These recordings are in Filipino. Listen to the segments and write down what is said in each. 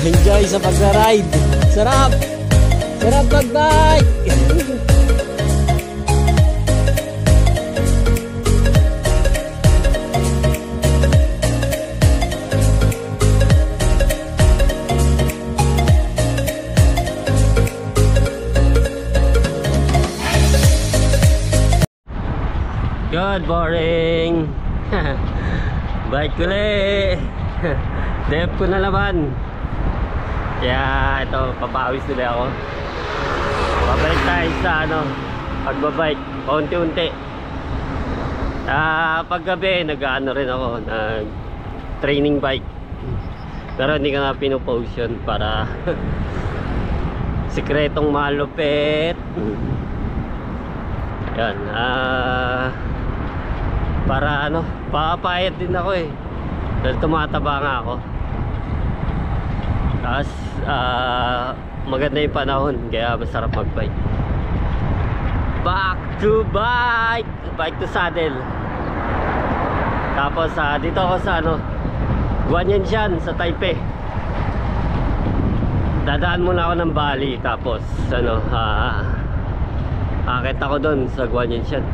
Enjoy sa pag-ride. Sarap! Sarap mag-bike! Good morning! Bike ko ulit! Dep ko na naman. Kaya ito, papawis nila ako. Pabalik tayo sa pagbabike, unti-unti. Paggabi, nag-ano rin ako, nag-training bike. Pero hindi ko na pinupost yun para sikretong malupit. Yan, para papayat din ako eh. Dahil tumataba nga ako. Tapos maganda yung panahon, kaya masarap magbike. Back to bike, bike to saddle. Tapos dito ako sa Guanyan sa Taipei. Dadaan muna ako ng Bali. Tapos akit ako doon sa Guanyan.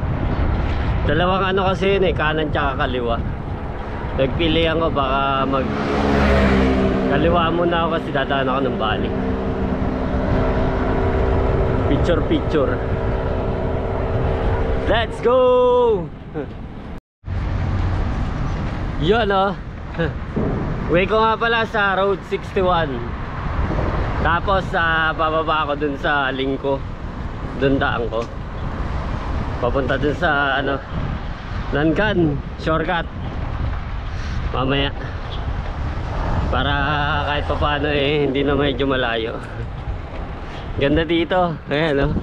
Dalawang kasi yun eh, kanan tsaka kaliwa. Nagpilihan ko baka kaliwa muna ako kasi dadaan ako ng Bali. Picture. Let's go! Yun way ko nga pala sa Road 61. Tapos bababa ako dun sa Lingko. Dun daan ko papunta dun sa Nankan shortcut mamaya, para kahit pa paano hindi na medyo malayo. Ganda dito, ayan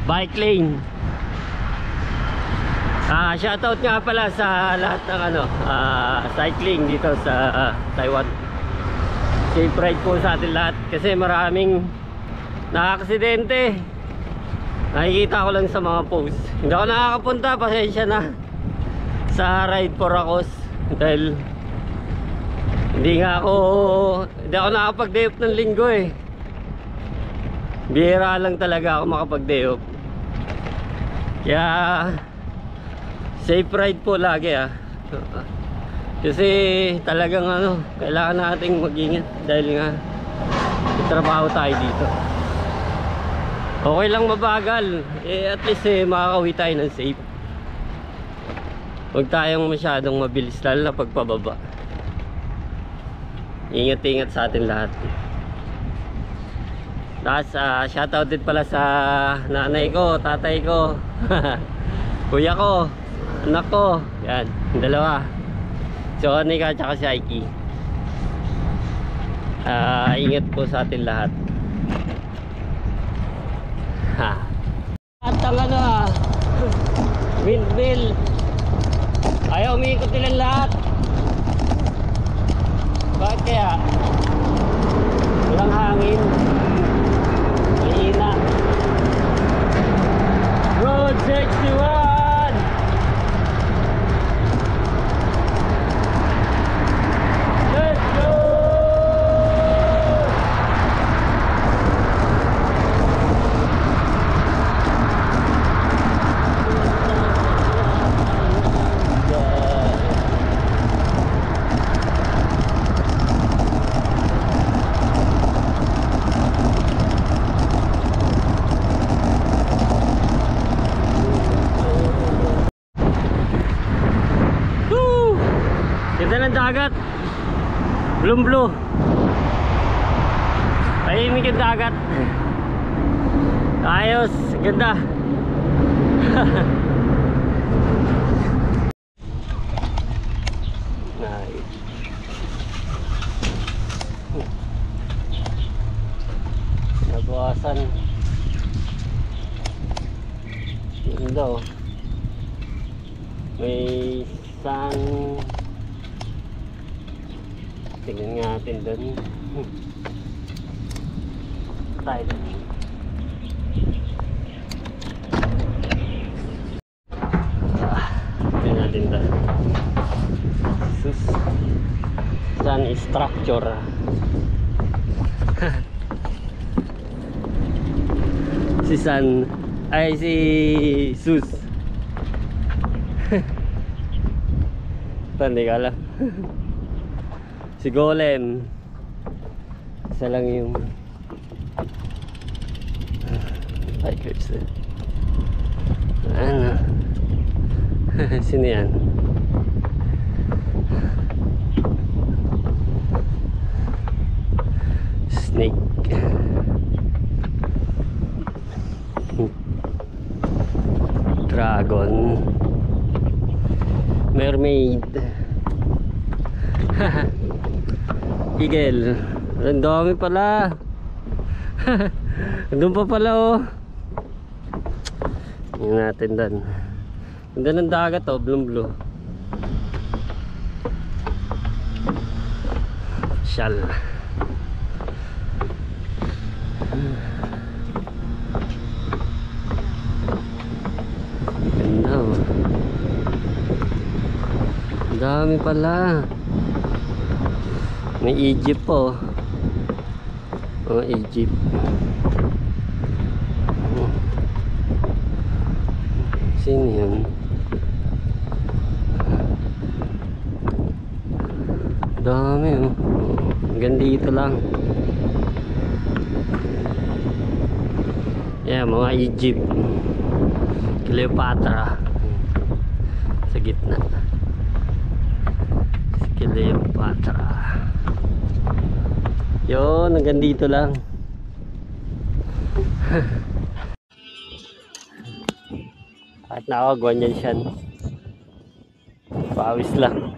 bike lane. Shoutout nga pala sa lahat ng cycling dito sa Taiwan. Safe ride po sa atin lahat, kasi maraming nakaksidente. Nakikita ko lang sa mga posts. Hindi ako nakakapunta, pasensya na sa Ride for a Cause, dahil hindi ako nakapag-day off ng linggo eh. Bihira lang talaga ako makapag-day off. Kaya safe ride po lagi kasi talagang kailangan nating mag-ingat, dahil nga trabaho tayo dito. Okay lang mabagal, at least makakauwi tayo ng safe. Huwag tayong masyadong mabilis, lalo na pagpababa. Ingat-ingat sa atin lahat. Tapos shoutout din pala sa nanay ko, tatay ko, kuya ko, anak ko. Yan, dalawa, Jonica at si Aiki. Ingat po sa atin lahat. At ang windmill, ayaw umiikot nilang lahat. Bakit kaya? Walang hangin, mahina. Road 61. Dagat, blue, tahimik yung dagat. Ayos, ganda. Nabawasan. Ganda may isang, tingnan nga natin doon. Tayo doon. Tingnan natin doon. Sus. Sun Structure. Si Sun ay si Sus. Hindi ka alam. Si Golem. Isa lang yung bikers. Ano? Sino yan? Snake. Dragon. Mermaid. Eagle. Ang dami pala. Doon pa pala oh. Tingnan natin doon. Ganda ng dagat oh, blue. Shal. Ganda oh. Ang dami pala. May Egypt po. Oh, Egypt. Oh. Sino yan? Dami oh. Hanggang dito lang. Yeah, mga Egypt. Cleopatra. Sa gitna. Cleopatra. Yun, hanggang dito lang. At nakakagwan yan siya. Pawis lang.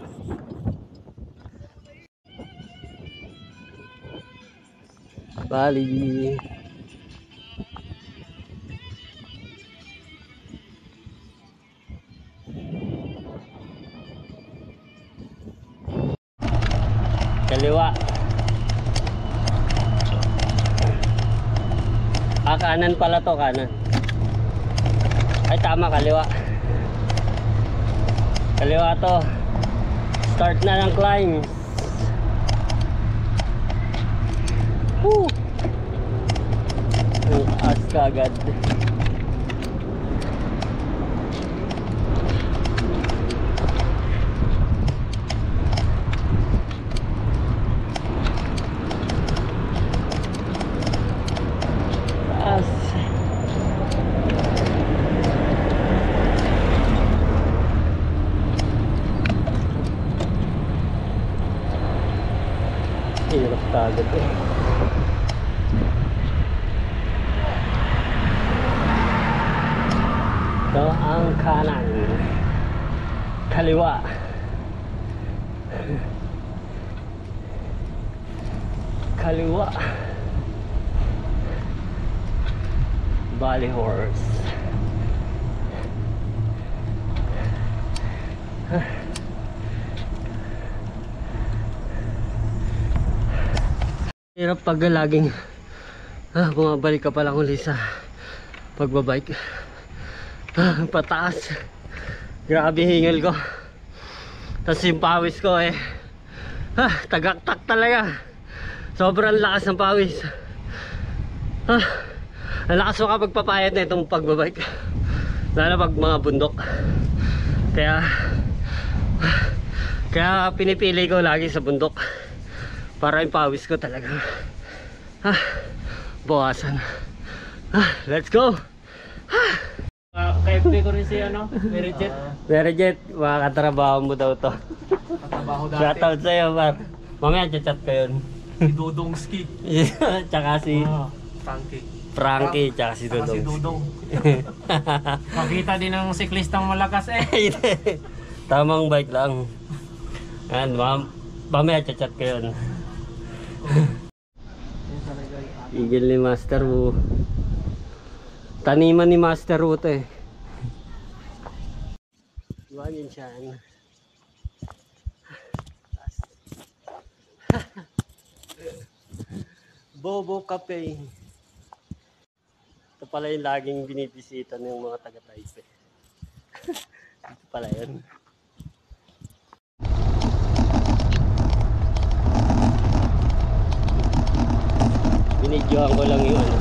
Bali. Kaliwa. Ah, kanan pala to, kanan. Ay, tama, kaliwa. Kaliwa to. Start na ng climb. Woo! Ang taas ka agad. Hirap tagad eh. Ito ang kanan. Kaliwa. Kaliwa. Valley horse. Hirap pag laging bumabalik ka palang uli sa pagbabike. Pataas. Grabe hingal ko. Tapos yung pawis ko eh tagaktak talaga. Sobrang lakas ng pawis. Ang lakas mo kapag papayat na itong pagbabike, lalo pag mga bundok. Kaya pinipili ko lagi sa bundok para yung pawis ko talaga bawasan. Let's go. KFP ko rin si ano, Merijet. Merijet, makakatrabaho mo daw to. Katrabaho dati. Shoutout sa'yo, par. Mamaya chat ko yun. Si Dudongski. Tsaka si Frankie, tsaka si Tsaka Dudong. si Dudong. Makita din ng siklistang malakas eh. Tamang bike lang. And mamaya chat ko yun. Igil ni Master Wu. Taniman ni Master Wu to eh. Iwan yun siya. Bobo Cafe. Ito pala yung laging binibisita ng mga taga-Taipei. Ito pala yun. binidyohan ko lang yung ano.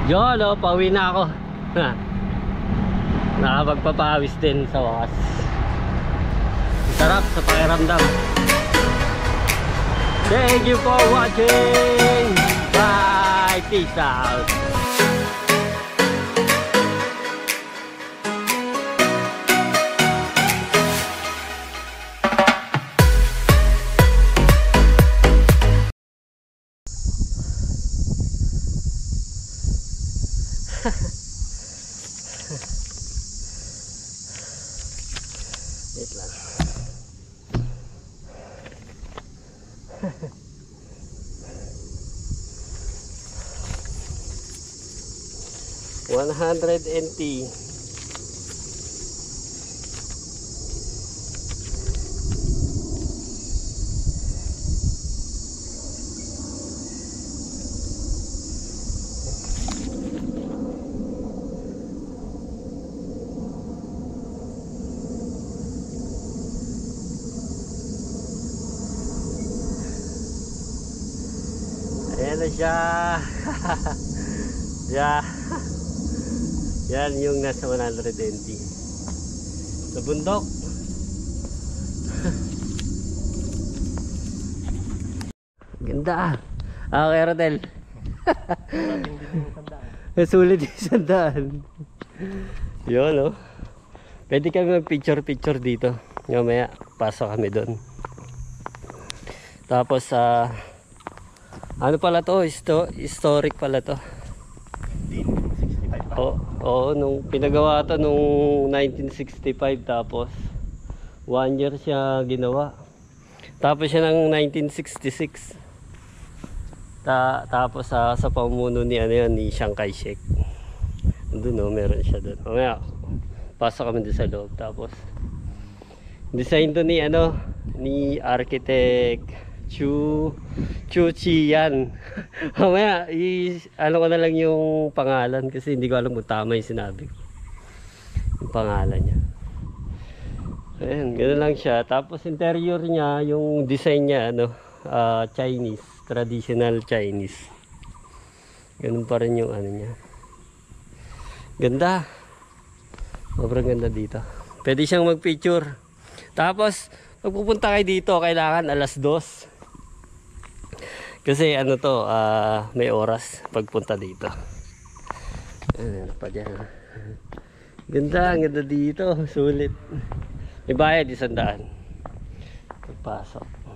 Yun, oh, pauwi na ako. Nakapagpapawis din sa wakas. Sarap sa pakiramdam. Thank you for watching. Bye. Peace out. Wait lang. $100 NT. Ayan na siya. Yeah. Yan yung nasa 100 NT sa bundok. Ganda. Okay, Rodel. Sulit yung sandaan. Yun, oh. Pwede kami mag-picture dito. Mamaya pasok kami doon. Tapos ano pala to? Historic pala to. 1965 pa? Oo, nung pinagawa to nung 1965, tapos 1 year siya ginawa. Tapos siya ng 1966. Tapos sa pamuno ni ni Chiang Kai-shek. Doon, oh, meron siya doon. Mamaya pasok kami doon sa loob. Tapos design to ni architect Chu Chiyan. Mamaya ko na lang yung pangalan kasi hindi ko alam kung tama yung sinabi ko. Yung pangalan niya. Ayan, gano'n lang siya. Tapos interior niya, yung design niya Chinese, traditional Chinese. Ganun pa rin yung niya. Ganda. Sobrang ganda dito. Pwede siyang mag-picture. Tapos pag pupunta kayo dito, kailangan 2:00. Kasi may oras pagpunta dito. Ano pa dyan? Ganda, ang ganda dito. Sulit. May bayad 100 pagpasok.